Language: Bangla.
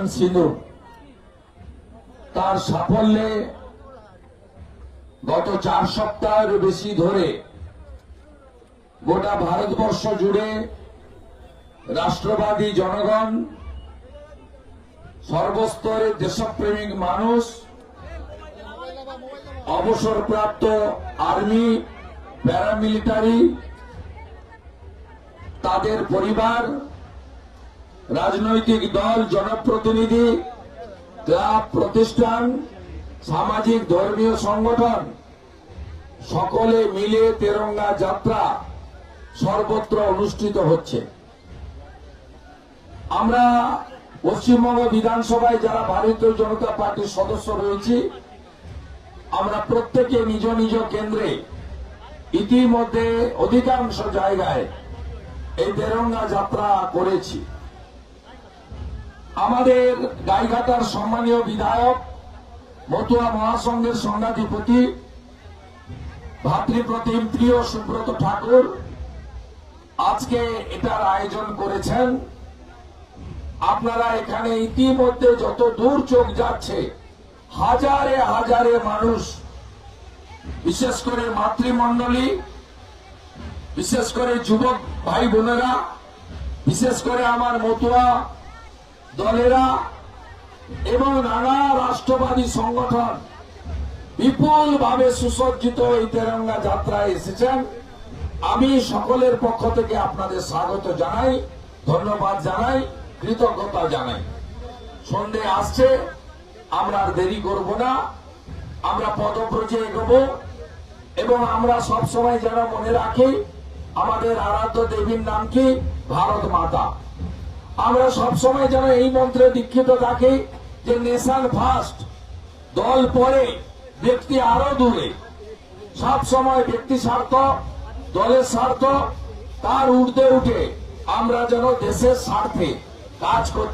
সিন্ধু তার সাফল্যে গত 4 সপ্তাহের বেশি ধরে গোটা ভারতবর্ষ জুড়ে রাষ্ট্রবাদী জনগণ, সর্বস্তরের দেশপ্রেমিক মানুষ, অবসরপ্রাপ্ত আর্মি, প্যারামিলিটারি, তাদের পরিবার, রাজনৈতিক দল, জনপ্রতিনিধি, ক্লাব, প্রতিষ্ঠান, সামাজিক ধর্মীয় সংগঠন সকলে মিলে তেরঙ্গা যাত্রা সর্বত্র অনুষ্ঠিত হচ্ছে। আমরা পশ্চিমবঙ্গ বিধানসভায় যারা ভারতীয় জনতা পার্টির সদস্য রয়েছি, আমরা প্রত্যেকে নিজ নিজ কেন্দ্রে ইতিমধ্যে অধিকাংশ জায়গায় এই তেরঙ্গা যাত্রা করেছি। আমাদের গাইঘাটার সম্মানীয় বিধায়ক, মতুয়া মহাসংঘের সংঘাধিপতি, ভাতৃপ্রতিম প্রিয় সুব্রত ঠাকুর আজকে এটার আয়োজন করেছেন। আপনারা এখানে ইতিমধ্যে যত দূর চোখ যাচ্ছে হাজারে হাজারে মানুষ, বিশেষ করে মাতৃমণ্ডলী, বিশেষ করে যুবক ভাই বোনেরা, বিশেষ করে আমার মতুয়া দলেরা এবং নানা রাষ্ট্রবাদী সংগঠন বিপুল ভাবে সুসজ্জিত এই তেরঙ্গা যাত্রায় এসেছেন। আমি সকলের পক্ষ থেকে আপনাদের স্বাগত জানাই, ধন্যবাদ জানাই, কৃতজ্ঞতা জানাই। সন্ধে আসছে, আমরা আর দেরি করব না, আমরা পদব্রজে এগোবো এবং আমরা সবসময় যেন মনে রাখি আমাদের আরাধ্য দেবীর নাম কি? ভারত মাতা। আমরা সবসময় যেন এই মন্ত্রে দীক্ষিত থাকি যে নেশন ফার্স্ট, দল পরে, ব্যক্তি আরো দূরে। সব সময় ব্যক্তি স্বার্থ, দলের স্বার্থ তার ঊর্ধ্বে উঠে আমরা যেন দেশের স্বার্থে কাজ করতে